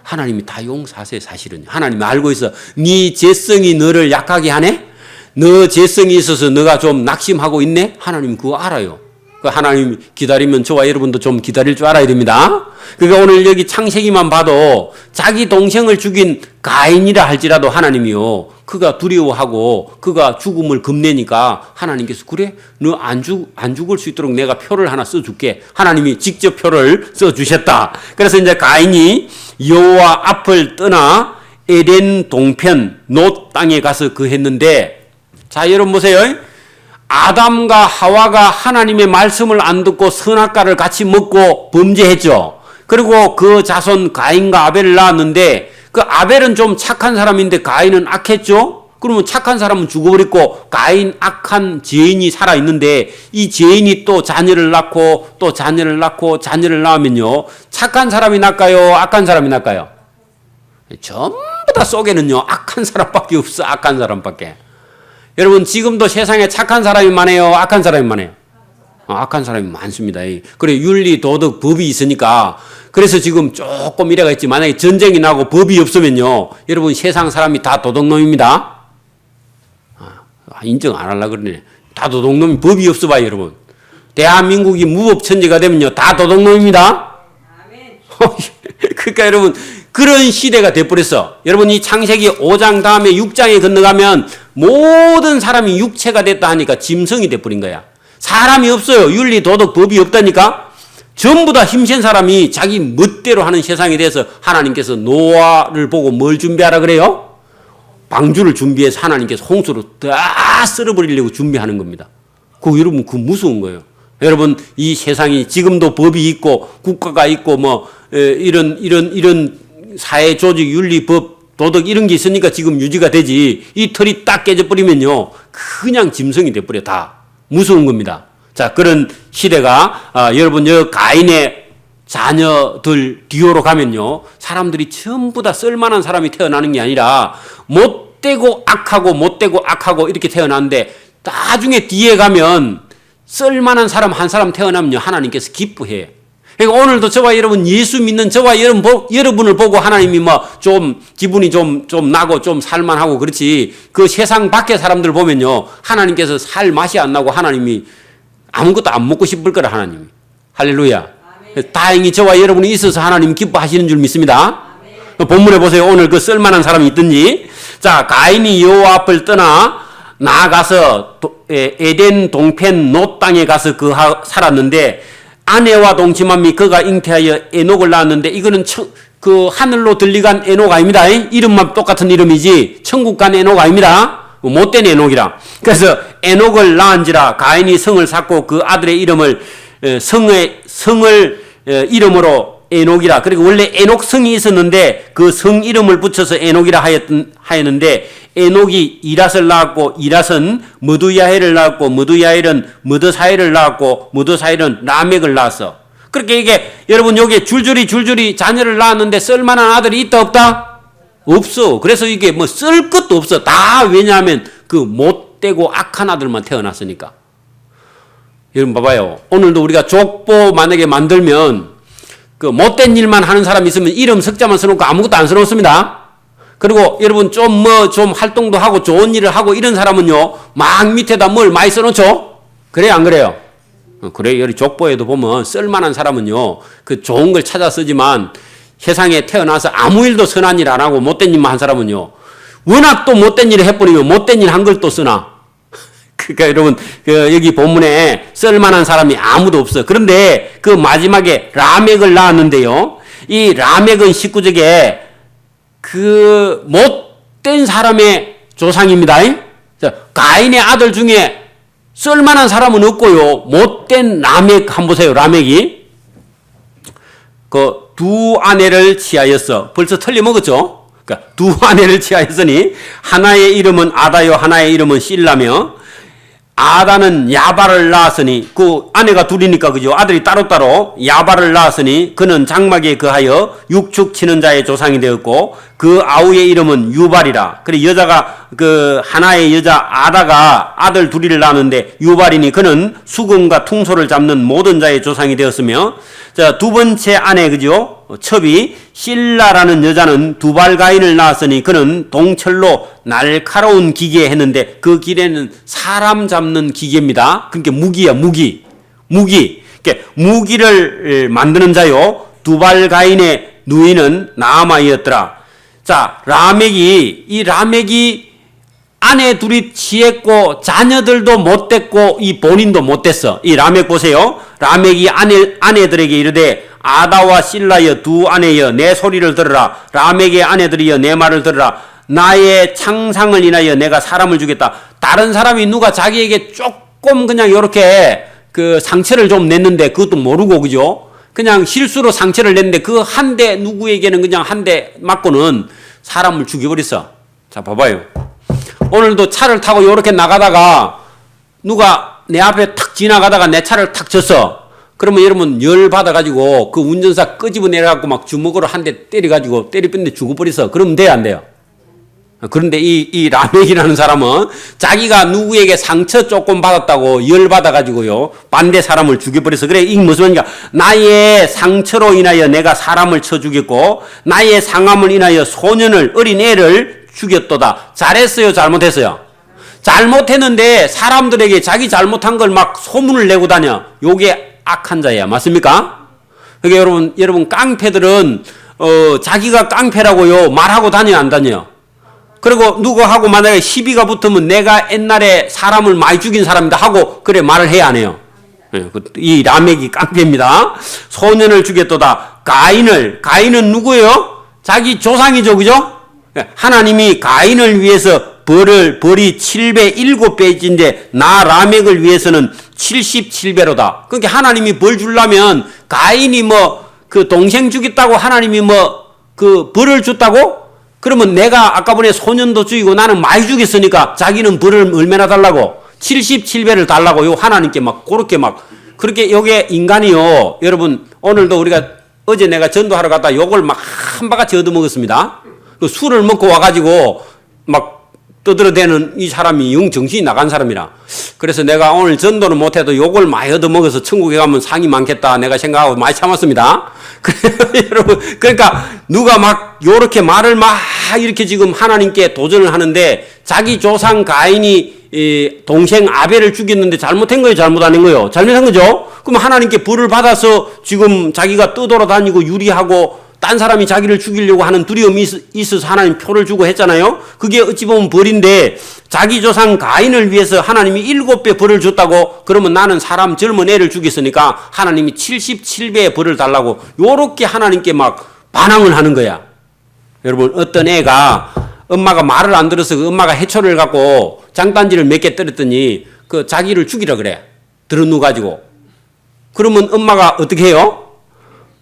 하나님이 다 용서하세요 사실은. 하나님이 알고 있어. 네 죄성이 너를 약하게 하네? 너 죄성이 있어서 너가 좀 낙심하고 있네? 하나님 그거 알아요. 하나님 기다리면 저와 여러분도 좀 기다릴 줄 알아야 됩니다. 그러니까 오늘 여기 창세기만 봐도 자기 동생을 죽인 가인이라 할지라도 하나님이요. 그가 두려워하고 그가 죽음을 겁내니까 하나님께서 그래 너 안 죽을 수 있도록 내가 표를 하나 써줄게. 하나님이 직접 표를 써주셨다. 그래서 이제 가인이 여호와 앞을 떠나 에덴 동편 놋 땅에 가서 거했는데 자 여러분 보세요. 아담과 하와가 하나님의 말씀을 안 듣고 선악과를 같이 먹고 범죄했죠. 그리고 그 자손 가인과 아벨을 낳았는데 그 아벨은 좀 착한 사람인데 가인은 악했죠. 그러면 착한 사람은 죽어버렸고 가인 악한 죄인이 살아있는데 이 죄인이 또 자녀를 낳고 또 자녀를 낳고 자녀를 낳으면요 착한 사람이 낫까요? 악한 사람이 낫까요? 전부 다 속에는요 악한 사람밖에 없어. 악한 사람밖에. 여러분 지금도 세상에 착한 사람이 많아요? 악한 사람이 많아요? 악한 사람이 많습니다. 그래 윤리 도덕 법이 있으니까 그래서 지금 조금 이래가 있지. 만약에 전쟁이 나고 법이 없으면요 여러분 세상 사람이 다 도둑놈입니다. 인정 안 하려고 그러네. 다 도둑놈이 법이 없어 봐요 여러분. 대한민국이 무법천지가 되면요 다 도둑놈입니다. 그러니까 여러분 그런 시대가 돼버렸어. 여러분 이 창세기 5장 다음에 6장에 건너가면 모든 사람이 육체가 됐다 하니까 짐승이 돼버린 거야. 사람이 없어요. 윤리 도덕 법이 없다니까. 전부 다 힘센 사람이 자기 멋대로 하는 세상이 돼서 하나님께서 노아를 보고 뭘 준비하라 그래요? 방주를 준비해서 하나님께서 홍수로 다 쓸어버리려고 준비하는 겁니다. 여러분 그 무서운 거예요. 여러분 이 세상이 지금도 법이 있고 국가가 있고 뭐 이런 사회 조직 윤리 법 도덕 이런 게 있으니까 지금 유지가 되지. 이 털이 딱 깨져버리면요 그냥 짐승이 돼버려. 다 무서운 겁니다. 자 그런 시대가 여러분 가인의 자녀들 뒤로 가면요 사람들이 전부 다 쓸만한 사람이 태어나는 게 아니라 못되고 악하고 이렇게 태어나는데 나중에 뒤에 가면 쓸만한 사람 한 사람 태어나면요 하나님께서 기뻐해. 그러니까 오늘도 저와 여러분 예수 믿는 저와 여러분을 보고 하나님이 뭐 좀 기분이 좀 나고 좀 살만하고 그렇지. 그 세상 밖의 사람들 보면요 하나님께서 살 맛이 안 나고 하나님이 아무것도 안 먹고 싶을 거라 하나님이. 할렐루야. 다행히 저와 여러분이 있어서 하나님 기뻐하시는 줄 믿습니다. 본문에 보세요. 오늘 그 쓸만한 사람이 있든지. 자 가인이 여호와 앞을 떠나 나아가서 에덴 동편 놋 땅에 가서 살았는데 아내와 동침함이 그가 잉태하여 에녹을 낳았는데 이거는 그 하늘로 들리간 에녹 아닙니다. 이름만 똑같은 이름이지 천국 간 에녹 아닙니다. 못된 에녹이라. 그래서 에녹을 낳은지라 가인이 성을 쌓고 그 아들의 이름을 성을 이름으로 에녹이라. 그리고 원래 에녹성이 있었는데 그 성 이름을 붙여서 에녹이라 하였는데 에녹이 이랏을 낳았고 이랏은 머두야헬을 낳았고 머두야헬은 머드사헬을 낳았고 머드사헬은 라멕을 낳았어. 그렇게 이게 여러분 여기 줄줄이 자녀를 낳았는데 쓸만한 아들이 있다 없다? 없어. 그래서 이게 뭐 쓸 것도 없어. 다 왜냐하면 그 못되고 악한 아들만 태어났으니까. 여러분 봐봐요. 오늘도 우리가 족보 만약에 만들면 그 못된 일만 하는 사람 있으면 이름 석자만 써놓고 아무것도 안 써놓습니다. 그리고 여러분 좀 활동도 하고 좋은 일을 하고 이런 사람은요 막 밑에다 뭘 많이 써놓죠. 그래요 안 그래요? 그래요. 여기 족보에도 보면 쓸만한 사람은요 그 좋은 걸 찾아 쓰지만 세상에 태어나서 아무 일도 선한 일 안 하고 못된 일만 한 사람은요 워낙 또 못된 일을 해버리면 못된 일 한 걸 또 쓰나. 그러니까 여러분 여기 본문에 쓸만한 사람이 아무도 없어. 그런데 그 마지막에 라멕을 낳았는데요 이 라멕은 19절에 그 못된 사람의 조상입니다. 가인의 아들 중에 쓸만한 사람은 없고요. 못된 라멕 한번 보세요. 라멕이 그 두 아내를 취하였어. 벌써 틀려먹었죠. 그러니까 두 아내를 취하였으니 하나의 이름은 아다요 하나의 이름은 실라며 아다는 야발을 낳았으니 그 아내가 둘이니까 그죠. 아들이 따로따로 야발을 낳았으니 그는 장막에 거하여 육축 치는 자의 조상이 되었고 그 아우의 이름은 유발이라. 그래 여자가 그 하나의 여자 아다가 아들 둘이를 낳았는데 유발이니 그는 수금과 퉁소를 잡는 모든 자의 조상이 되었으며 자, 두 번째 아내 그죠. 첩이 실라라는 여자는 두발가인을 낳았으니 그는 동철로 날카로운 기계 했는데 그 기계는 사람 잡는 기계입니다. 그러니까 무기야 무기. 그러니까 무기를 만드는 자요. 두발가인의 누이는 나아마이었더라. 자, 이 라멕이 아내 둘이 취했고 자녀들도 못됐고 이 본인도 못됐어. 이 라멕 보세요. 라멕이 아내들에게 이르되 아다와 실라여 두 아내여 내 소리를 들으라. 라멕의 아내들이여 내 말을 들으라. 나의 창상을 인하여 내가 사람을 주겠다. 다른 사람이 누가 자기에게 조금 그냥 이렇게 그 상처를 좀 냈는데 그것도 모르고 그죠? 그냥 실수로 상처를 냈는데 그 한 대 누구에게는 그냥 한 대 맞고는 사람을 죽여버렸어. 자 봐봐요. 오늘도 차를 타고 이렇게 나가다가 누가 내 앞에 탁 지나가다가 내 차를 탁 쳤어. 그러면 여러분 열 받아가지고 그 운전사 끄집어 내려갖고 막 주먹으로 한 대 때려가지고 때리는데 죽어버렸어. 그러면 돼요 안 돼요? 그런데 이 라멕이라는 사람은 자기가 누구에게 상처 조금 받았다고 열 받아가지고요 반대 사람을 죽여버려서 그래. 이게 무슨 말인가? 나의 상처로 인하여 내가 사람을 쳐 죽였고 나의 상함을 인하여 소년을 어린 애를 죽였도다. 잘했어요 잘못했어요? 잘못했는데 사람들에게 자기 잘못한 걸 막 소문을 내고 다녀. 요게 악한 자야. 맞습니까? 그러니까 여러분 깡패들은 자기가 깡패라고요 말하고 다녀요 안 다녀요? 그리고 누구하고 만약에 시비가 붙으면 내가 옛날에 사람을 많이 죽인 사람이다 하고 그래 말을 해야 안 해요. 이 라멕이 깡패입니다. 소년을 죽였도다. 가인은 누구예요? 자기 조상이죠 그죠? 하나님이 가인을 위해서 벌이 7배 7배인데 나 라멕을 위해서는 77배로다. 그러니까 하나님이 벌 주려면 가인이 뭐 그 동생 죽였다고 하나님이 뭐 그 벌을 줬다고? 그러면 내가 아까 전에 소년도 죽이고 나는 많이 죽였으니까 자기는 벌을 얼마나 달라고? 77배를 달라고 요 하나님께 막 그렇게 요게 인간이요. 여러분 오늘도 우리가 어제 내가 전도하러 갔다 요걸 막 한 바가지 얻어먹었습니다. 그 술을 먹고 와가지고 막 떠들어대는 이 사람이 영 정신이 나간 사람이라. 그래서 내가 오늘 전도는 못해도 요걸 많이 얻어먹어서 천국에 가면 상이 많겠다 내가 생각하고 많이 참았습니다. 여러분 그러니까 누가 막 요렇게 말을 막 이렇게 지금 하나님께 도전을 하는데 자기 조상 가인이 동생 아벨을 죽였는데 잘못한 거예요 잘못 안 한 거예요? 잘못한 거죠? 그럼 하나님께 벌을 받아서 지금 자기가 떠돌아다니고 유리하고 딴 사람이 자기를 죽이려고 하는 두려움이 있어서 하나님 표를 주고 했잖아요. 그게 어찌 보면 벌인데 자기 조상 가인을 위해서 하나님이 7배 벌을 줬다고 그러면 나는 사람 젊은 애를 죽였으니까 하나님이 77배의 벌을 달라고 요렇게 하나님께 막 반항을 하는 거야. 여러분 어떤 애가 엄마가 말을 안 들어서 그 엄마가 해초를 갖고 장단지를 몇 개 떨었더니 그 자기를 죽이라 그래. 들어누 가지고. 그러면 엄마가 어떻게 해요?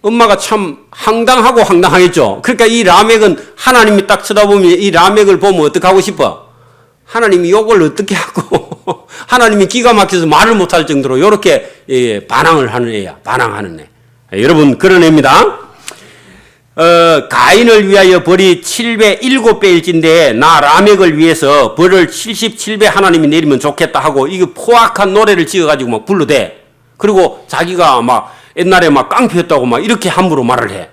엄마가 참 황당하겠죠. 그러니까 이 라멕은 하나님이 딱 쳐다보면 이 라멕을 보면 어떻게 하고 싶어? 하나님이 욕을 어떻게 하고 하나님이 기가 막혀서 말을 못할 정도로 이렇게 반항을 하는 애야. 반항하는 애. 여러분 그런 애입니다. 가인을 위하여 벌이 7배일진데 나 라멕을 위해서 벌을 77배 하나님이 내리면 좋겠다 하고 이거 포악한 노래를 지어가지고 막 불러대. 그리고 자기가 막 옛날에 막 깡패였다고 막 이렇게 함부로 말을 해.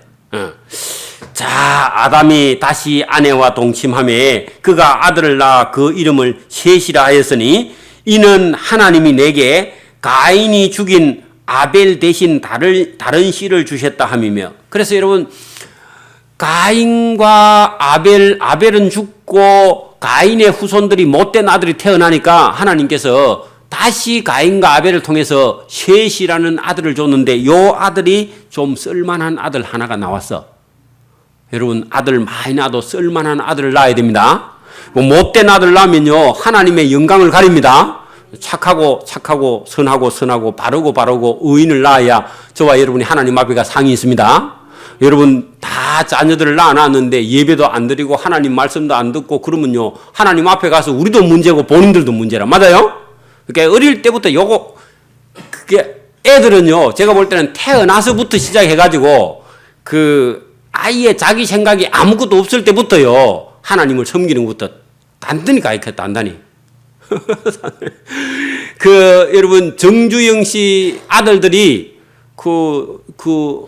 자, 아담이 다시 아내와 동침하매 그가 아들을 낳아 그 이름을 셋이라 하였으니 이는 하나님이 내게 가인이 죽인 아벨 대신 다른 씨를 주셨다 함이며. 그래서 여러분 가인과 아벨은 죽고 가인의 후손들이 못된 아들이 태어나니까 하나님께서 다시 가인과 아벨을 통해서 셋이라는 아들을 줬는데 요 아들이 좀 쓸만한 아들 하나가 나왔어. 여러분 아들 많이 낳아도 쓸만한 아들을 낳아야 됩니다. 뭐 못된 아들 낳으면요 하나님의 영광을 가립니다. 착하고 선하고 바르고 의인을 낳아야 저와 여러분이 하나님 앞에 가 상이 있습니다. 여러분 다 자녀들을 낳아놨는데 예배도 안 드리고 하나님 말씀도 안 듣고 그러면요 하나님 앞에 가서 우리도 문제고 본인들도 문제라. 맞아요? 그러니까 어릴 때부터 그게 애들은요 제가 볼 때는 태어나서부터 시작해가지고 그 아이의 자기 생각이 아무것도 없을 때부터요 하나님을 섬기는 것부터 단단히 가르쳐. 단단히. 여러분 정주영 씨 아들들이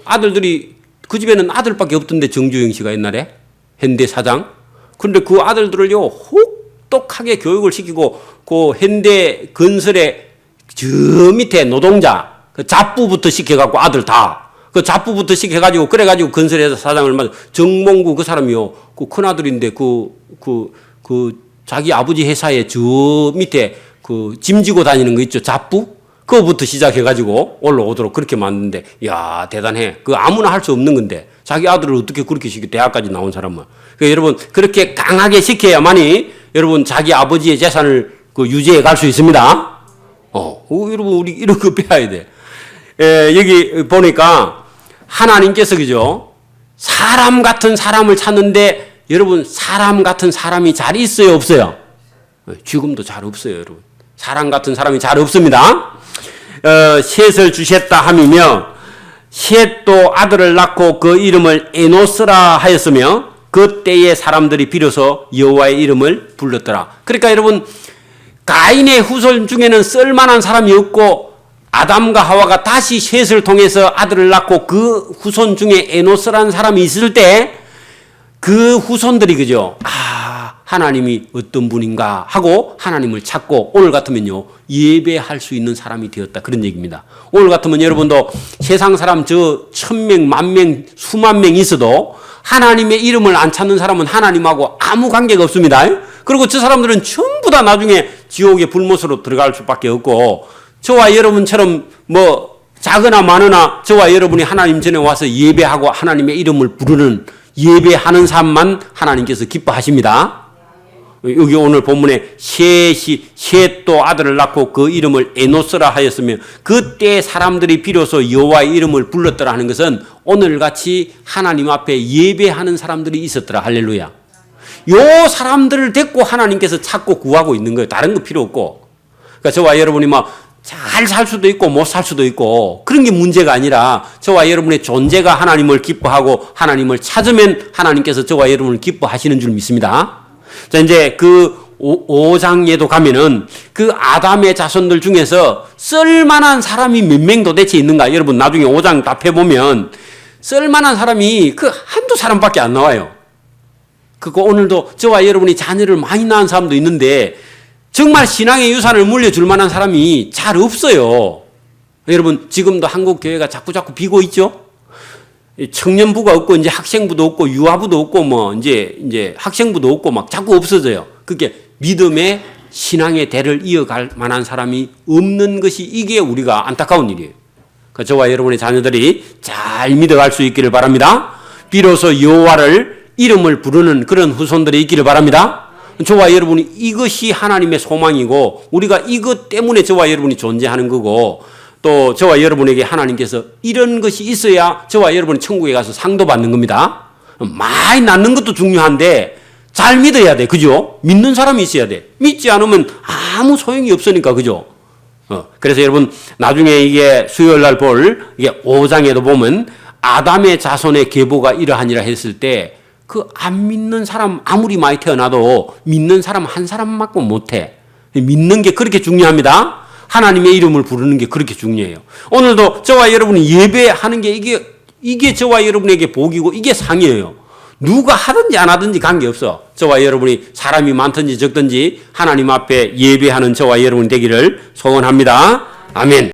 아들들이 그 집에는 아들밖에 없던데 정주영 씨가 옛날에 현대 사장. 그런데 그 아들들을요 혹독하게 교육을 시키고 그 현대 건설의 저 밑에 노동자 그 잡부부터 시켜갖고 아들 다 그 잡부부터 시켜가지고 그래가지고 건설회사 사장을 맞아. 정몽구 그 사람이요 그 큰 아들인데 자기 아버지 회사에 저 밑에 그 짐지고 다니는 거 있죠 잡부 그거부터 시작해가지고 올라오도록 그렇게 만드는데 야 대단해. 그 아무나 할 수 없는 건데 자기 아들을 어떻게 그렇게 시켜 대학까지 나온 사람은. 그러니까 여러분 그렇게 강하게 시켜야만이 여러분 자기 아버지의 재산을 유지해 갈 수 있습니다. 여러분 우리 이런 거 배워야 돼. 여기 보니까 하나님께서 그죠 사람 같은 사람을 찾는데 여러분 사람 같은 사람이 잘 있어요 없어요? 지금도 잘 없어요 여러분. 사람 같은 사람이 잘 없습니다. 셋을 주셨다 함이며 셋도 아들을 낳고 그 이름을 에노스라 하였으며 그때의 사람들이 비로소 여호와의 이름을 불렀더라. 그러니까 여러분 가인의 후손 중에는 쓸만한 사람이 없고 아담과 하와가 다시 셋을 통해서 아들을 낳고 그 후손 중에 에노스라는 사람이 있을 때 그 후손들이 그죠 하나님이 어떤 분인가 하고 하나님을 찾고 오늘 같으면요 예배할 수 있는 사람이 되었다 그런 얘기입니다. 오늘 같으면 여러분도 세상 사람 저 1000명, 10,000명, 수만 명 있어도 하나님의 이름을 안 찾는 사람은 하나님하고 아무 관계가 없습니다. 그리고 저 사람들은 전부 다 나중에 지옥의 불못으로 들어갈 수밖에 없고 저와 여러분처럼 뭐 작으나 많으나 저와 여러분이 하나님 전에 와서 예배하고 하나님의 이름을 부르는 예배하는 사람만 하나님께서 기뻐하십니다. 여기 오늘 본문에 셋도 아들을 낳고 그 이름을 에노스라 하였으며 그때 사람들이 비로소 여호와의 이름을 불렀더라 하는 것은 오늘같이 하나님 앞에 예배하는 사람들이 있었더라. 할렐루야. 요 사람들을 데리고 하나님께서 찾고 구하고 있는 거예요. 다른 거 필요 없고. 그러니까 저와 여러분이 막 잘 살 수도 있고 못 살 수도 있고 그런 게 문제가 아니라 저와 여러분의 존재가 하나님을 기뻐하고 하나님을 찾으면 하나님께서 저와 여러분을 기뻐하시는 줄 믿습니다. 자, 이제 그 5장에도 가면은 그 아담의 자손들 중에서 쓸만한 사람이 몇 명 도대체 있는가? 여러분 나중에 5장 답해보면 쓸만한 사람이 그 한두 사람밖에 안 나와요. 그거 오늘도 저와 여러분이 자녀를 많이 낳은 사람도 있는데 정말 신앙의 유산을 물려줄 만한 사람이 잘 없어요. 여러분 지금도 한국 교회가 자꾸 비고 있죠? 청년부가 없고 이제 학생부도 없고 유아부도 없고 뭐 이제 학생부도 없고 막 자꾸 없어져요. 그게 믿음의 신앙의 대를 이어갈 만한 사람이 없는 것이 이게 우리가 안타까운 일이에요. 그러니까 저와 여러분의 자녀들이 잘 믿어갈 수 있기를 바랍니다. 비로소 여호와를 이름을 부르는 그런 후손들이 있기를 바랍니다. 저와 여러분이 이것이 하나님의 소망이고 우리가 이것 때문에 저와 여러분이 존재하는 거고 또 저와 여러분에게 하나님께서 이런 것이 있어야 저와 여러분이 천국에 가서 상도 받는 겁니다. 많이 낳는 것도 중요한데 잘 믿어야 돼. 그죠? 믿는 사람이 있어야 돼. 믿지 않으면 아무 소용이 없으니까. 그죠? 그래서 여러분 나중에 이게 수요일 날 볼 이게 5장에도 보면 아담의 자손의 계보가 이러하니라 했을 때 그 안 믿는 사람 아무리 많이 태어나도 믿는 사람 한 사람만큼 못해. 믿는 게 그렇게 중요합니다. 하나님의 이름을 부르는 게 그렇게 중요해요. 오늘도 저와 여러분이 예배하는 게 이게 저와 여러분에게 복이고 이게 상이에요. 누가 하든지 안 하든지 관계없어. 저와 여러분이 사람이 많든지 적든지 하나님 앞에 예배하는 저와 여러분이 되기를 소원합니다. 아멘.